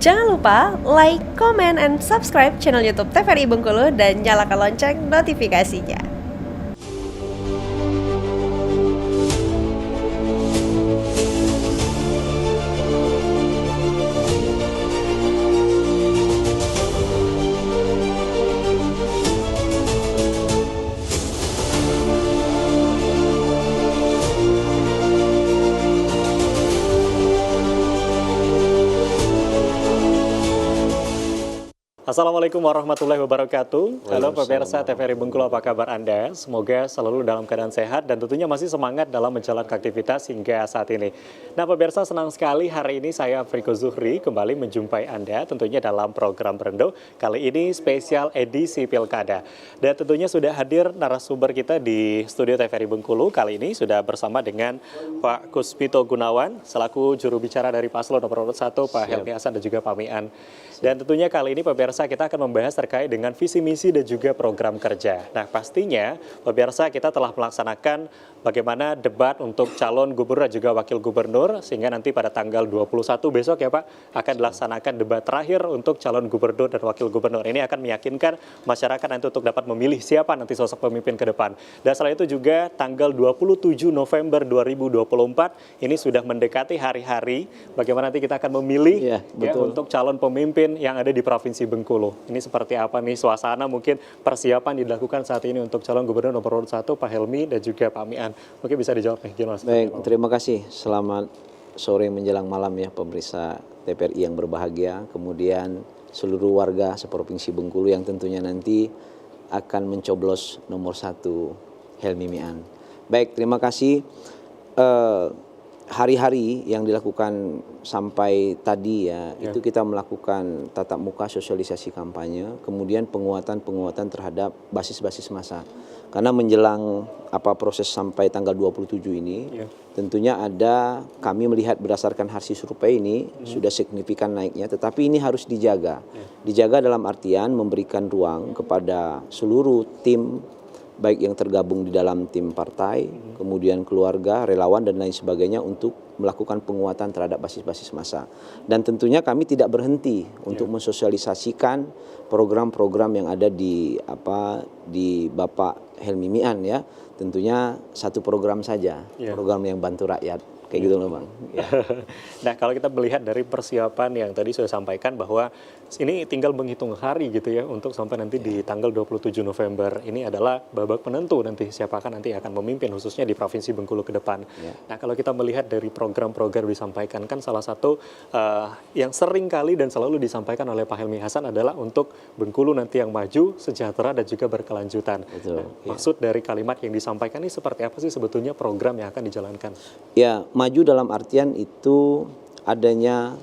Jangan lupa like, comment, and subscribe channel YouTube TVRI Bengkulu dan nyalakan lonceng notifikasinya. Assalamualaikum warahmatullahi wabarakatuh. Halo pemirsa TVRI Bengkulu, apa kabar Anda? Semoga selalu dalam keadaan sehat dan tentunya masih semangat dalam menjalankan aktivitas hingga saat ini. Nah pemirsa, senang sekali hari ini saya Friko Zuhri kembali menjumpai Anda tentunya dalam program Berendo. Kali ini spesial edisi Pilkada. Dan tentunya sudah hadir narasumber kita di studio TVRI Bengkulu. Kali ini sudah bersama dengan Pak Kuspito Gunawan selaku juru bicara dari Paslon nomor 1, Pak Helmi Hasan dan juga Pak Mian. Dan tentunya kali ini pemirsa kita akan membahas terkait dengan visi misi dan juga program kerja. Nah pastinya pemirsa kita telah melaksanakan bagaimana debat untuk calon gubernur dan juga wakil gubernur, sehingga nanti pada tanggal 21 besok ya Pak akan dilaksanakan debat terakhir untuk calon gubernur dan wakil gubernur. Ini akan meyakinkan masyarakat nanti untuk dapat memilih siapa nanti sosok pemimpin ke depan. Dan selain itu juga tanggal 27 November 2024 ini sudah mendekati hari-hari bagaimana nanti kita akan memilih untuk calon pemimpin yang ada di Provinsi Bengkulu. Ini seperti apa nih suasana mungkin persiapan dilakukan saat ini untuk calon gubernur nomor 1 Pak Helmi dan juga Pak Mian. Mungkin bisa dijawab nih gimana? Baik, terima kasih. Selamat sore menjelang malam ya pemirsa TVRI yang berbahagia. Kemudian seluruh warga seprovinsi Bengkulu yang tentunya nanti akan mencoblos nomor 1 Helmi Mian. Baik, terima kasih. Hari-hari yang dilakukan sampai tadi itu kita melakukan tatap muka sosialisasi kampanye, kemudian penguatan terhadap basis-basis massa. Karena menjelang proses sampai tanggal 27 ini, tentunya kami melihat berdasarkan hasil survei ini sudah signifikan naiknya, tetapi ini harus dijaga. Dijaga dalam artian memberikan ruang kepada seluruh tim, baik yang tergabung di dalam tim partai, kemudian keluarga, relawan, dan lain sebagainya untuk melakukan penguatan terhadap basis-basis massa. Dan tentunya kami tidak berhenti untuk mensosialisasikan program-program yang ada di Bapak Helmi Mian ya. Tentunya satu program saja, program yang bantu rakyat. Kayak gitu loh Bang. Nah kalau kita melihat dari persiapan yang tadi sudah sampaikan bahwa ini tinggal menghitung hari gitu ya untuk sampai nanti di tanggal 27 November ini adalah babak penentu nanti siapakah nanti akan memimpin khususnya di Provinsi Bengkulu ke depan. Nah kalau kita melihat dari program-program disampaikan kan salah satu yang sering kali dan selalu disampaikan oleh Pak Helmi Hasan adalah untuk Bengkulu nanti yang maju, sejahtera dan juga berkelanjutan. Maksud dari kalimat yang disampaikan ini seperti apa sih sebetulnya program yang akan dijalankan? Ya, maju dalam artian itu adanya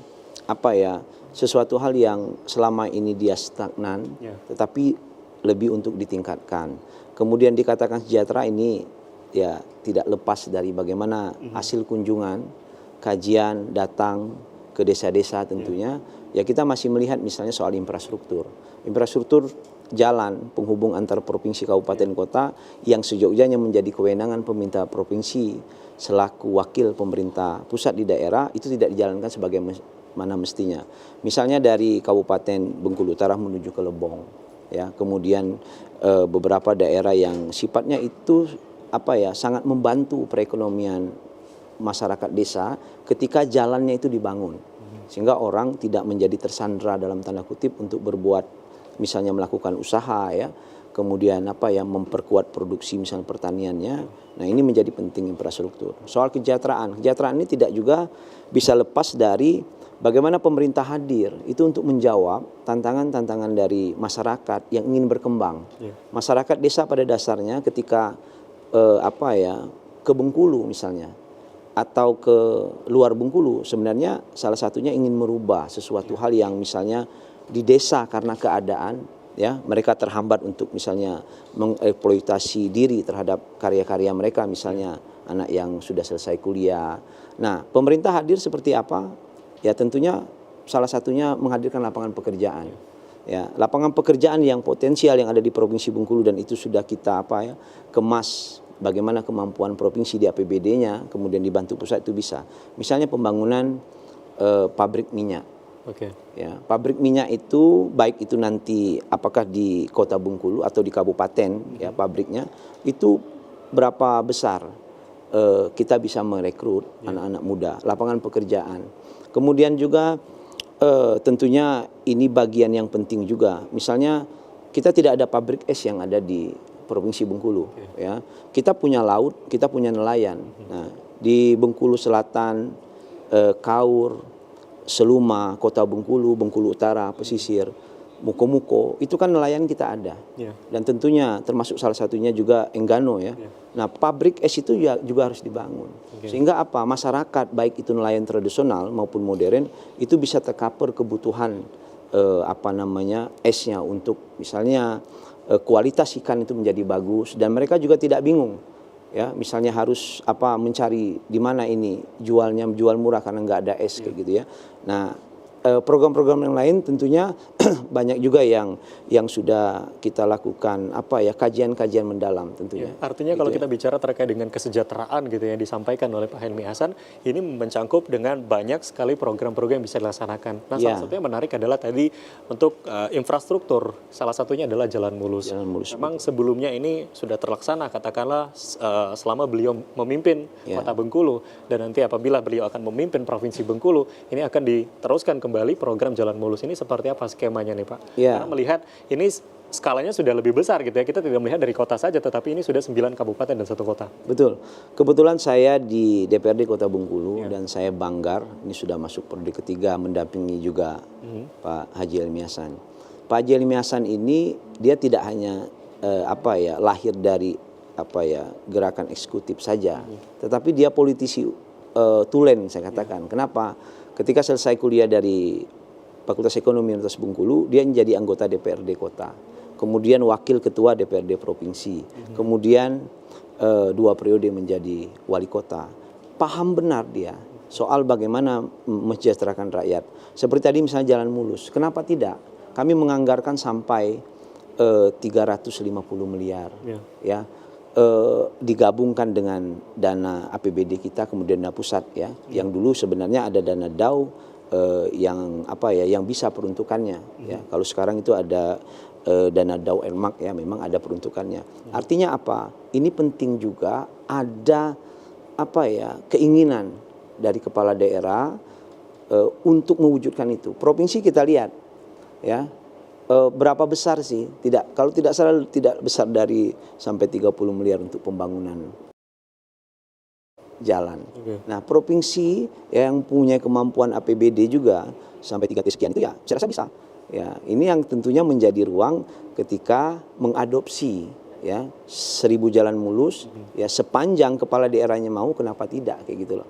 sesuatu hal yang selama ini dia stagnan, tetapi lebih untuk ditingkatkan. Kemudian dikatakan sejahtera ini ya tidak lepas dari bagaimana hasil kunjungan, kajian, datang ke desa-desa tentunya. Ya kita masih melihat misalnya soal infrastruktur. Infrastruktur jalan penghubung antar provinsi, kabupaten, kota yang sejauh-jauhnya menjadi kewenangan pemerintah provinsi selaku wakil pemerintah pusat di daerah itu tidak dijalankan sebagaimana mestinya. Misalnya dari Kabupaten Bengkulu Utara menuju ke Lebong, ya, kemudian beberapa daerah yang sifatnya itu sangat membantu perekonomian masyarakat desa ketika jalannya itu dibangun, sehingga orang tidak menjadi tersandra dalam tanda kutip untuk berbuat misalnya melakukan usaha ya. Kemudian memperkuat produksi misalnya pertaniannya. Nah ini menjadi penting infrastruktur. Soal kesejahteraan ini tidak juga bisa lepas dari bagaimana pemerintah hadir itu untuk menjawab tantangan-tantangan dari masyarakat yang ingin berkembang. Masyarakat desa pada dasarnya ketika ke Bengkulu misalnya atau ke luar Bengkulu sebenarnya salah satunya ingin merubah sesuatu hal yang misalnya di desa karena keadaan ya mereka terhambat untuk misalnya mengeksploitasi diri terhadap karya-karya mereka, misalnya anak yang sudah selesai kuliah. Nah pemerintah hadir seperti apa? Ya tentunya salah satunya menghadirkan lapangan pekerjaan. Ya, lapangan pekerjaan yang potensial yang ada di Provinsi Bengkulu dan itu sudah kita kemas bagaimana kemampuan provinsi di APBD-nya, kemudian dibantu pusat itu bisa. Misalnya pembangunan pabrik minyak. Oke. Ya, pabrik minyak itu baik itu nanti apakah di Kota Bengkulu atau di kabupaten ya pabriknya itu berapa besar kita bisa merekrut anak-anak muda, lapangan pekerjaan. Kemudian juga tentunya ini bagian yang penting juga. Misalnya kita tidak ada pabrik es yang ada di Provinsi Bengkulu ya. Kita punya laut, kita punya nelayan. Nah, di Bengkulu Selatan, Kaur, Seluma, Kota Bengkulu, Bengkulu Utara, pesisir, Muko-Muko, itu kan nelayan kita ada. Dan tentunya termasuk salah satunya juga Enggano ya. Nah, pabrik es itu juga harus dibangun. Sehingga apa? Masyarakat baik itu nelayan tradisional maupun modern itu bisa tercover kebutuhan esnya untuk misalnya kualitas ikan itu menjadi bagus dan mereka juga tidak bingung. Ya, misalnya harus mencari di mana ini jual murah karena nggak ada es kayak gitu ya. Nah, program-program yang lain tentunya banyak juga yang sudah kita lakukan kajian-kajian mendalam tentunya. Artinya gitu kalau ya. kita bicara terkait dengan kesejahteraan gitu yang disampaikan oleh Pak Helmi Hasan, ini mencangkup dengan banyak sekali program-program yang bisa dilaksanakan. Nah, salah satunya menarik adalah tadi untuk infrastruktur, salah satunya adalah jalan mulus. Memang sebelumnya ini sudah terlaksana katakanlah selama beliau memimpin Kota Bengkulu dan nanti apabila beliau akan memimpin Provinsi Bengkulu, ini akan diteruskan kembali program jalan mulus ini seperti apa skemanya nih Pak? Karena melihat ini skalanya sudah lebih besar gitu ya. Kita tidak melihat dari kota saja tetapi ini sudah 9 kabupaten dan 1 kota. Betul. Kebetulan saya di DPRD Kota Bengkulu dan saya banggar ini sudah masuk periode ketiga mendampingi juga Pak Haji Helmi Hasan. Pak Haji Helmi Hasan ini dia tidak hanya lahir dari gerakan eksekutif saja, tetapi dia politisi tulen saya katakan. Kenapa? Ketika selesai kuliah dari Fakultas Ekonomi Universitas Bengkulu, dia menjadi anggota DPRD Kota. Kemudian wakil ketua DPRD Provinsi. Kemudian 2 periode menjadi wali kota. Paham benar dia soal bagaimana mensejahterakan rakyat. Seperti tadi misalnya jalan mulus. Kenapa tidak? Kami menganggarkan sampai 350 miliar. Ya. Digabungkan dengan dana APBD kita kemudian dana pusat ya, yang dulu sebenarnya ada dana DAU yang bisa peruntukannya ya. Kalau sekarang itu ada dana DAU Enmak ya, memang ada peruntukannya. Artinya apa? Ini penting juga ada keinginan dari kepala daerah untuk mewujudkan itu. Provinsi kita lihat ya. Berapa besar sih? Kalau tidak salah tidak besar dari sampai 30 miliar untuk pembangunan jalan. Nah, provinsi yang punya kemampuan APBD juga sampai 3 sekian itu ya saya rasa bisa. Ya, ini yang tentunya menjadi ruang ketika mengadopsi ya 1000 jalan mulus ya sepanjang kepala daerahnya mau, kenapa tidak kayak gitu loh.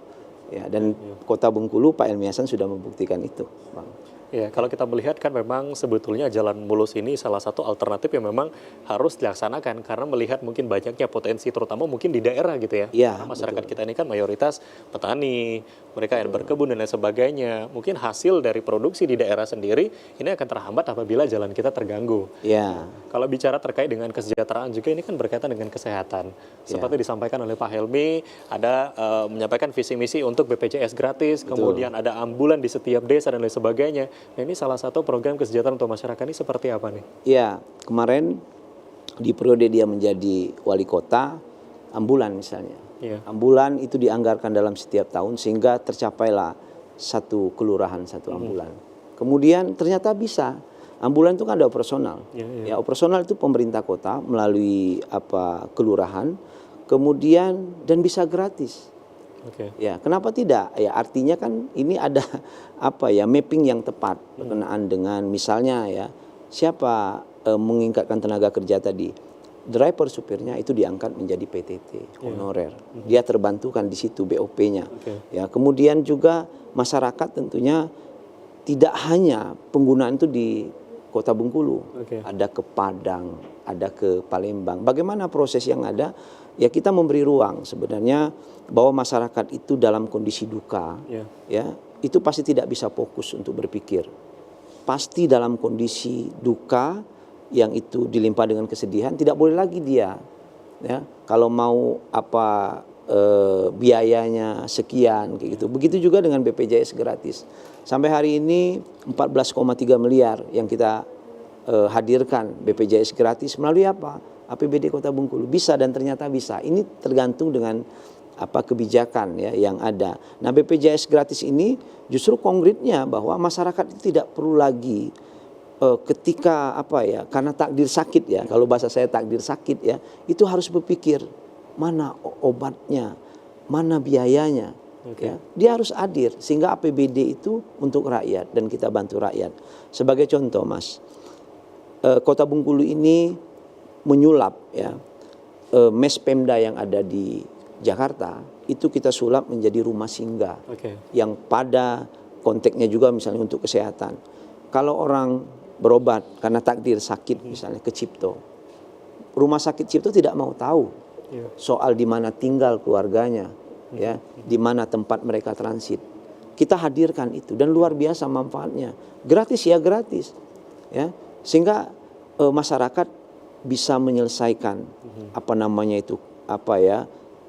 Ya, dan Kota Bengkulu Pak Helmi Hasan sudah membuktikan itu, Bang. Ya, kalau kita melihat kan memang sebetulnya jalan mulus ini salah satu alternatif yang memang harus dilaksanakan karena melihat mungkin banyaknya potensi terutama mungkin di daerah gitu ya. Karena masyarakat kita ini kan mayoritas petani, mereka yang berkebun dan lain sebagainya. Mungkin hasil dari produksi di daerah sendiri ini akan terhambat apabila jalan kita terganggu. Kalau bicara terkait dengan kesejahteraan juga ini kan berkaitan dengan kesehatan. Seperti disampaikan oleh Pak Helmi, ada menyampaikan visi misi untuk BPJS gratis, kemudian ada ambulan di setiap desa dan lain sebagainya. Nah, ini salah satu program kesejahteraan untuk masyarakat ini seperti apa nih? Ya, kemarin di periode dia menjadi wali kota, ambulan misalnya. Ambulan itu dianggarkan dalam setiap tahun sehingga tercapailah 1 kelurahan 1 ambulan. Kemudian ternyata bisa. Ambulan itu kan ada operasional. Ya, operasional itu pemerintah kota melalui kelurahan, kemudian dan bisa gratis. Ya, kenapa tidak? Ya, artinya kan ini ada mapping yang tepat berkenaan dengan misalnya ya siapa meningkatkan tenaga kerja tadi. Driver supirnya itu diangkat menjadi PTT honorer. Dia terbantukan di situ BOP-nya. Ya, kemudian juga masyarakat tentunya tidak hanya penggunaan itu di Kota Bengkulu. Ada ke Padang, ada ke Palembang. Bagaimana proses yang ada? Ya, kita memberi ruang sebenarnya bahwa masyarakat itu dalam kondisi duka, ya itu pasti tidak bisa fokus untuk berpikir. Pasti dalam kondisi duka yang itu dilimpah dengan kesedihan, tidak boleh lagi dia, ya kalau mau biayanya sekian kayak gitu. Begitu juga dengan BPJS gratis. Sampai hari ini 14,3 miliar yang kita hadirkan BPJS gratis melalui apa? APBD Kota Bengkulu. Bisa dan ternyata bisa. Ini tergantung dengan kebijakan ya yang ada. Nah, BPJS gratis ini justru konkretnya bahwa masyarakat itu tidak perlu lagi ketika karena takdir sakit ya, kalau bahasa saya takdir sakit ya, itu harus berpikir mana obatnya, mana biayanya. Ya, dia harus hadir sehingga APBD itu untuk rakyat dan kita bantu rakyat. Sebagai contoh, Mas, Kota Bengkulu ini menyulap ya mes Pemda yang ada di Jakarta itu kita sulap menjadi rumah singgah yang pada konteksnya juga misalnya untuk kesehatan. Kalau orang berobat karena takdir sakit misalnya ke Cipto, rumah sakit Cipto tidak mau tahu soal di mana tinggal keluarganya, ya, di mana tempat mereka transit. Kita hadirkan itu dan luar biasa manfaatnya. Gratis ya gratis, ya, sehingga masyarakat bisa menyelesaikan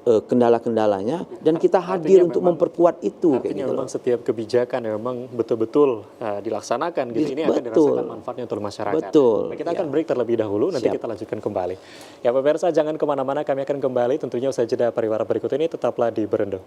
kendala-kendalanya dan kita hadir untuk memperkuat itu. Artinya memang setiap kebijakan yang memang betul-betul dilaksanakan gitu, ini akan dirasakan manfaatnya untuk masyarakat. Betul. Nah, kita akan break terlebih dahulu, nanti kita lanjutkan kembali. Ya pemirsa, jangan kemana-mana, kami akan kembali tentunya usai jeda pariwara berikut ini, tetaplah di Berendo.